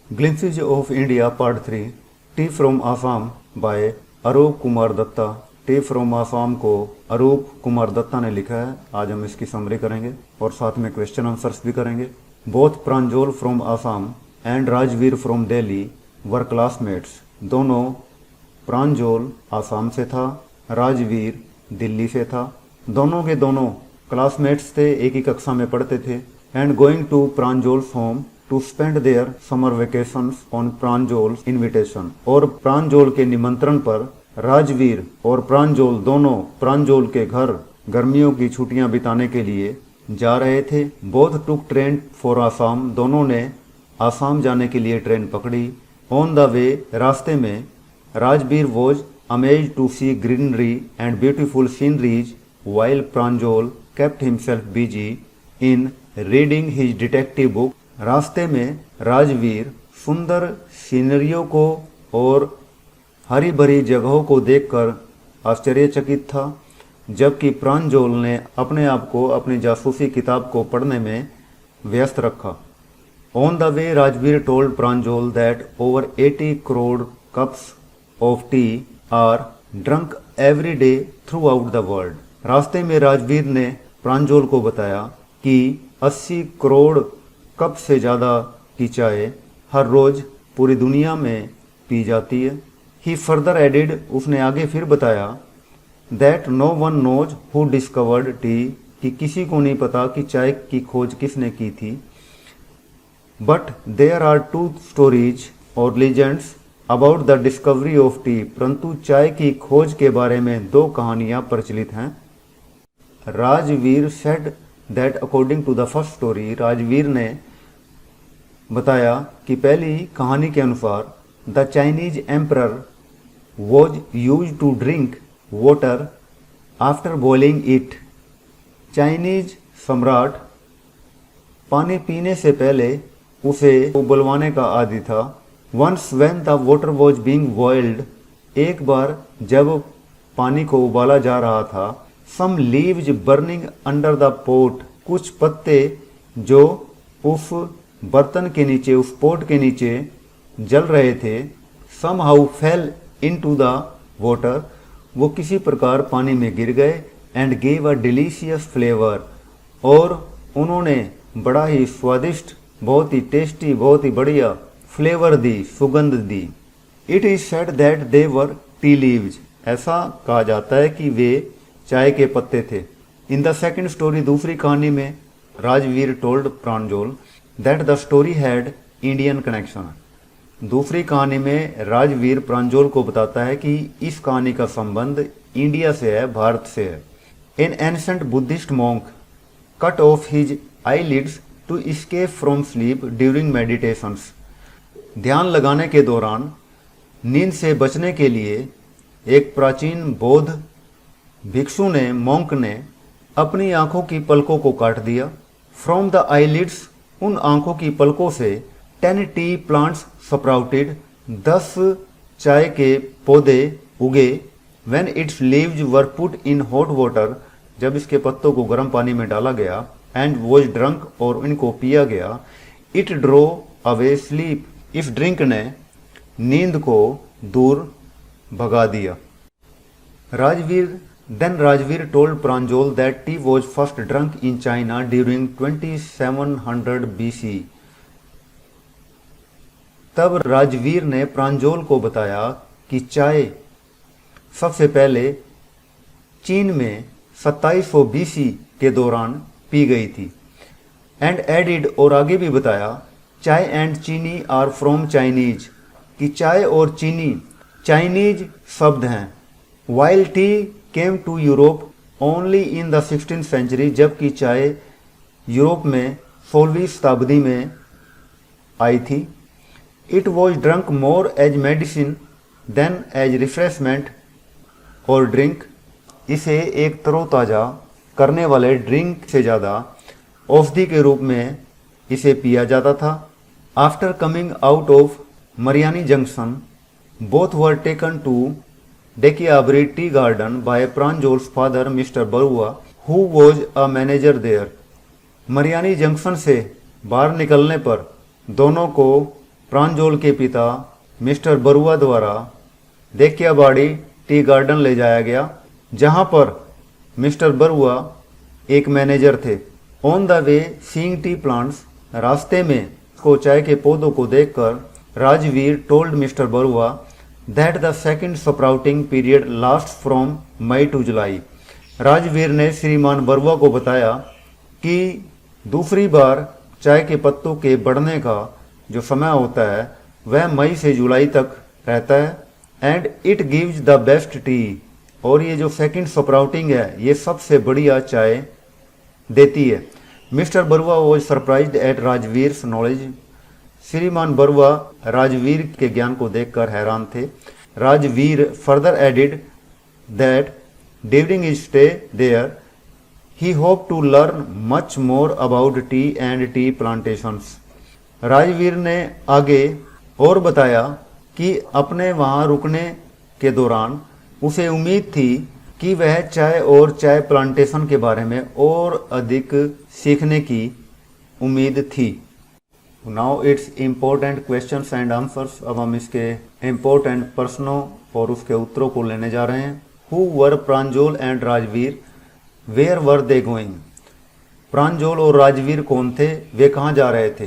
Glimpses of India Part 3 Tea from Assam by Arup Kumar Datta. Tea from Assam को अरूप कुमार दत्ता ने लिखा है। आज हम इसकी समरी करेंगे और साथ में क्वेश्चन आंसर्स भी करेंगे। Both Pranjol from Assam and Rajvir from Delhi were classmates. दोनों, प्रांजोल आसाम से था, राजवीर दिल्ली से था। दोनों के दोनों क्लासमेट्स थे, एक ही कक्षा में पढ़ते थे। And going to Pranjol's home to spend their summer vacations on Pranjol invitation. और प्रांजोल के निमंत्रण पर राजवीर और प्रांजोल दोनों प्रांजोल के घर गर्मियों की छुट्टियां बिताने के लिए जा रहे थे। Both took train for Assam. दोनों ने आसाम जाने के लिए ट्रेन पकड़ी। ऑन द वे, रास्ते में, Rajveer was amazed to see greenery and beautiful sceneries while Pranjol kept himself busy in reading his detective book। रास्ते में राजवीर सुंदर सीनरियों को और हरी भरी जगहों को देखकर आश्चर्यचकित था, जबकि प्रांजोल ने अपने आप को अपनी जासूसी किताब को पढ़ने में व्यस्त रखा। On the way, Rajvir told Pranjol that over 80 crore cups of tea are drunk every day throughout the world. रास्ते में राजवीर ने प्रांजोल को बताया कि 80 करोड़ कप से ज़्यादा की चाय हर रोज़ पूरी दुनिया में पी जाती है। ही फर्दर एडिड, उसने आगे फिर बताया, that no one knows who discovered tea, कि किसी को नहीं पता कि चाय की खोज किसने की थी। बट देयर आर 2 स्टोरीज और legends about the discovery of T, परंतु चाय की खोज के बारे में 2 कहानियां प्रचलित हैं। Rajveer said that according to the first story, Rajveer ने बताया कि पहली कहानी के अनुसार the Chinese emperor was use to drink water after boiling it. Chinese सम्राट पानी पीने से पहले उसे उबलवाने का आदी था। Once when the water was being boiled, एक बार जब पानी को उबाला जा रहा था, some leaves burning under the pot, कुछ पत्ते जो उस बर्तन के नीचे, उस पोट के नीचे जल रहे थे, somehow fell into the water, वो किसी प्रकार पानी में गिर गए। And gave a delicious flavour, और उन्होंने बड़ा ही स्वादिष्ट, बहुत ही टेस्टी, बहुत ही बढ़िया फ्लेवर दी, सुगंध दी। It is said that they were tea leaves, ऐसा कहा जाता है कि वे चाय के पत्ते थे। इन द सेकेंड स्टोरी, दूसरी कहानी में, Rajvir told Pranjol that the story had Indian connection. दूसरी कहानी में राजवीर प्रांजोल को बताता है कि इस कहानी का संबंध इंडिया से है, भारत से है। An ancient Buddhist monk cut off his eyelids to escape from sleep during meditations. ध्यान लगाने के दौरान नींद से बचने के लिए एक प्राचीन बौद्ध भिक्षु ने, मॉन्क ने, अपनी आंखों की पलकों को काट दिया। फ्रॉम द आईलिड्स, उन आंखों की पलकों से 10 टी प्लांट्स स्प्राउटेड, 10 चाय के पौधे उगे। When it's leaves were put in hot water, जब इसके पत्तों को गर्म पानी में डाला गया। एंड वॉज ड्रंक, और इनको पिया गया। इट ड्रो अवे स्लीप, इस ड्रिंक ने नींद को दूर भगा दिया। Rajveer told Pranjol that tea was first drunk in China during 2700 BC। तब राजवीर ने प्रांजोल को बताया कि चाय सबसे पहले चीन में 2700 BC के दौरान पी गई थी। एंड एडिड, और आगे भी बताया, चाय एंड चीनी आर फ्रॉम चाइनीज, कि चाय और चीनी चाइनीज शब्द हैं। While tea came to Europe only in the 16th century, जबकि चाय यूरोप में 16वीं शताब्दी में आई थी। It was drunk more as medicine than as refreshment और ड्रिंक, इसे एक तरोताज़ा करने वाले ड्रिंक से ज़्यादा औषधि के रूप में इसे पिया जाता था। After coming out of Mariani junction, both were taken to Dekiabari tea garden by Pranjol's father mister Barua, who was a manager there. Mariani junction से बाहर निकलने पर दोनों को प्रांजोल के पिता मिस्टर बरुआ द्वारा देखियाबाड़ी टी गार्डन ले जाया गया, जहां पर मिस्टर बरुआ एक मैनेजर थे। On the way seeing tea plants, रास्ते में को चाय के पौधों को देखकर Rajvir told mister Barua that the second sprouting period last from May to July. Rajvir ने श्रीमान बरुआ को बताया कि दूसरी बार चाय के पत्तों के बढ़ने का जो समय होता है वह मई से जुलाई तक रहता है and it gives the best T, और ये जो सेकंड स्प्राउटिंग है ये सबसे बढ़िया चाय देती है। Mister Barua was surprised at Rajvir's knowledge. श्रीमान बरुआ राजवीर के ज्ञान को देखकर हैरान थे। Rajvir further added that during his stay there he hoped to learn much more about tea and tea plantations। Rajveer ने आगे और बताया कि अपने वहाँ रुकने के दौरान उसे उम्मीद थी कि वह चाय और चाय प्लांटेशन के बारे में और अधिक सीखने की उम्मीद थी। Now it's important questions and answers. अब हम इसके इम्पोर्टेंट प्रश्नों और उसके उत्तरों को लेने जा रहे हैं। Who were Pranjol and Rajvir, where were they going. Pranjol और राजवीर कौन थे, वे कहाँ जा रहे थे।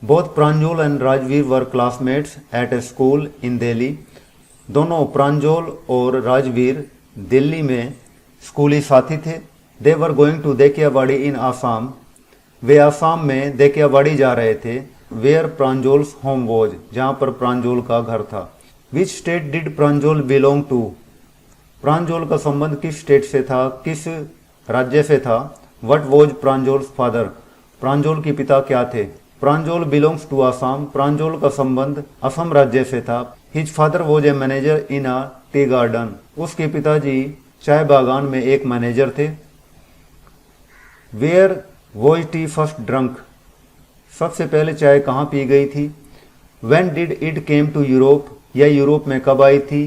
Both Pranjol and Rajvir were classmates at a school in Delhi. दोनों प्रांजोल और राजवीर दिल्ली में स्कूली साथी थे। They were going to Dekhiabari in Assam. वे आसाम में देखियाबाड़ी जा रहे थे। वेयर प्रांजोल्स होम वॉज, जहाँ पर प्रांजोल का घर था। Which state did Pranjol belong to. Pranjol का संबंध किस स्टेट से था, किस राज्य से था। What was Pranjol's father, Pranjol के पिता क्या थे। प्रांजोल बिलोंग्स टू आसाम, प्रांजोल का संबंध असम राज्य से था। His father was a manager in a tea garden, उसके पिताजी चाय बागान में एक मैनेजर थे। Where was tea first drunk, सबसे पहले चाय कहाँ पी गई थी। When did it came to Europe, यह यूरोप में कब आई थी।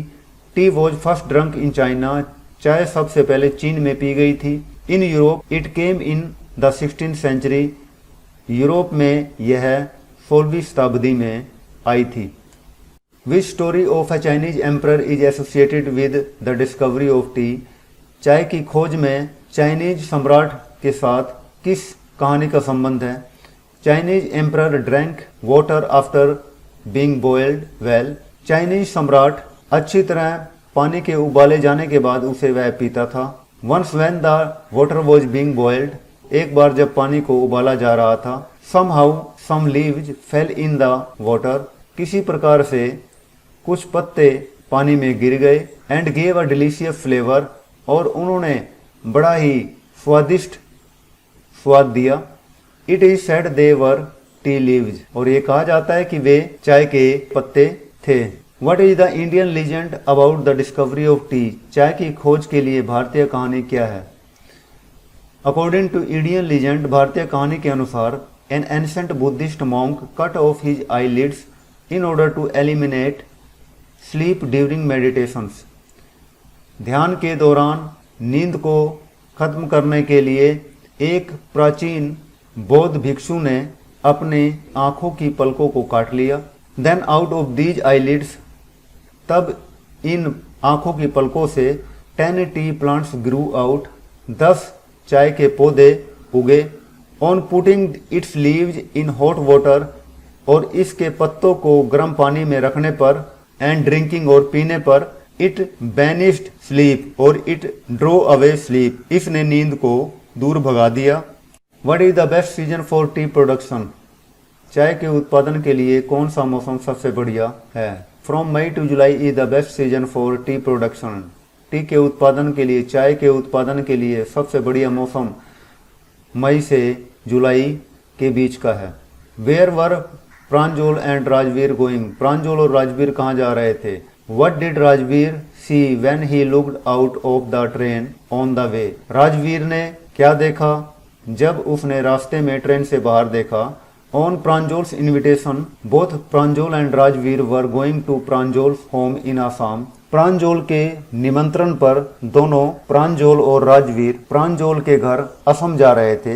Tea was first drunk in China, चाय सबसे पहले चीन में पी गई थी। In Europe it came in the 16th century, Europe में यह 16वीं शताब्दी में आई थी। Which story of a Chinese emperor is associated with the discovery of tea, चाय की खोज में चाइनीज सम्राट के साथ किस कहानी का संबंध है। Chinese emperor drank water after being boiled well, Chinese सम्राट अच्छी तरह पानी के उबाले जाने के बाद उसे वह पीता था। Once when the water was being boiled, एक बार जब पानी को उबाला जा रहा था। Somehow some leaves fell in the water, किसी प्रकार से कुछ पत्ते पानी में गिर गए। And gave a delicious flavour, और उन्होंने बड़ा ही स्वादिष्ट स्वाद दिया। It is said they were tea leaves, और ये कहा जाता है कि वे चाय के पत्ते थे। What is the Indian legend about the discovery of tea? चाय की खोज के लिए भारतीय कहानी क्या है। According to Indian legend, भारतीय कहानी के अनुसार an ancient Buddhist monk cut off his eyelids in order to eliminate sleep during meditations। ध्यान के दौरान नींद को खत्म करने के लिए एक प्राचीन बौद्ध भिक्षु ने अपने आंखों की पलकों को काट लिया। Then out of these eyelids, तब इन आंखों की पलकों से 10 टी प्लांट्स ग्रू आउट, 10 चाय के पौधे उगे। On putting it's leaves in hot water, और इसके पत्तों को गर्म पानी में रखने पर एंड ड्रिंकिंग और पीने पर इट बैनिश्ड स्लीप, और इट ड्रो अवे स्लीप, इसने नींद को दूर भगा दिया। What is the best season for tea production, चाय के उत्पादन के लिए कौन सा मौसम सबसे बढ़िया है। From May to July is the best season for tea production, tea के उत्पादन के लिए, चाय के उत्पादन के लिए सबसे बढ़िया मौसम मई से जुलाई के बीच का है। Where were Pranjol and Rajvir going, Pranjol और राजवीर कहाँ जा रहे थे। What did Rajvir see when he looked out of the train on the way, Rajvir ने क्या देखा जब उसने रास्ते में ट्रेन से बाहर देखा। On Pranjol's invitation, both Pranjol and Rajveer were going to Pranjol's home in Assam। Pranjol के निमंत्रण पर दोनों प्रांजोल और राजवीर प्रांजोल के घर असम जा रहे थे।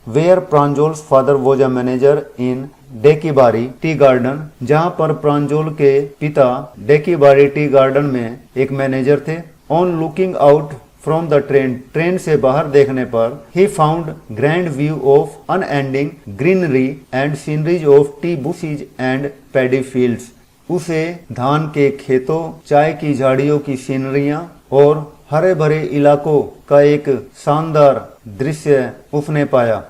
Where Pranjol's father was a manager in Dekiabari tea garden, जहां पर प्रांजोल के पिता डेकीबारी टी गार्डन में एक मैनेजर थे। On looking out from the train से बाहर देखने पर he found grand view of unending greenery and sceneries of T bushes and paddy fields. उसे धान के खेतों, चाय की झाड़ियों की सीनरियां और हरे भरे इलाकों का एक शानदार दृश्य उसने पाया।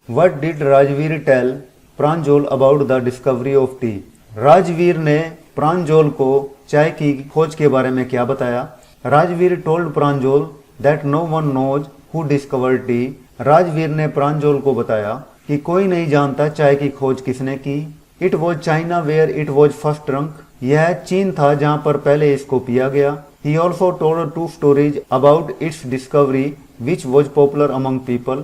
What did Rajvir tell Pranjol about the discovery of tea? Rajvir ने प्रांजोल को चाय की खोज के बारे में क्या बताया? Rajvir told Pranjol that no one knows who discovered tea. Rajvir ने प्रांजोल को बताया कि कोई नहीं जानता चाय की खोज किसने की। It was China where it was first drunk. यह चीन था जहां पर पहले इसको पिया गया। He also told 2 stories about its discovery which was popular among people.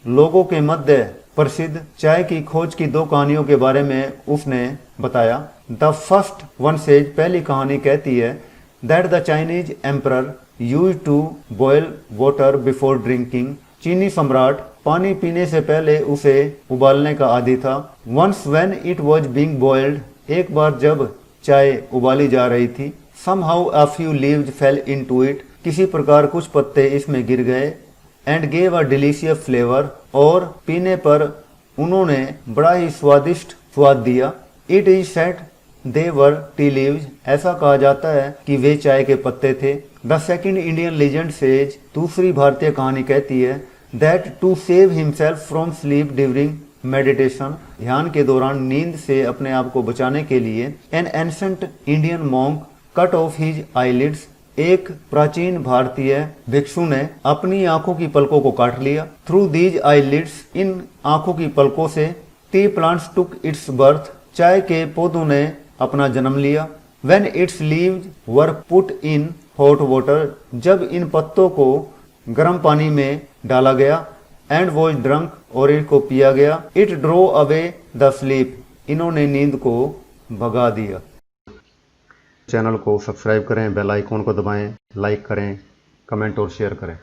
लोगों के मध्य प्रसिद्ध चाय की खोज की 2 कहानियों के बारे में उसने बताया। द फर्स्ट वन सेज, पहली कहानी कहती है that the Chinese emperor used to boil water before drinking. चीनी सम्राट पानी पीने से पहले उसे उबालने का आदी था। Once when it was being boiled, एक बार जब चाय उबाली जा रही थी, somehow a few leaves fell into it, किसी प्रकार कुछ पत्ते इसमें गिर गए। And gave a delicious flavour, और पीने पर उन्होंने बड़ा ही स्वादिष्ट स्वाद दिया। It is said they were tea leaves, ऐसा कहा जाता है कि वे चाय के पत्ते थे। The second Indian legend says, दूसरी भारतीय कहानी कहती है that to save himself from sleep during meditation, ध्यान के दौरान नींद से अपने आप को बचाने के लिए an ancient Indian monk cut off his eyelids, एक प्राचीन भारतीय भिक्षु ने अपनी आंखों की पलकों को काट लिया। थ्रू दीज आईलिड्स, इन आंखों की पलकों से T plants took its birth, चाय के पौधों ने अपना जन्म लिया। When it's leaves were put in hot water, जब इन पत्तों को गर्म पानी में डाला गया। एंड वॉज ड्रंक, और इनको पिया गया। It drew away the sleep, इन्होंने नींद को भगा दिया। चैनल को सब्सक्राइब करें, बेल आइकॉन को दबाएं, लाइक करें, कमेंट और शेयर करें।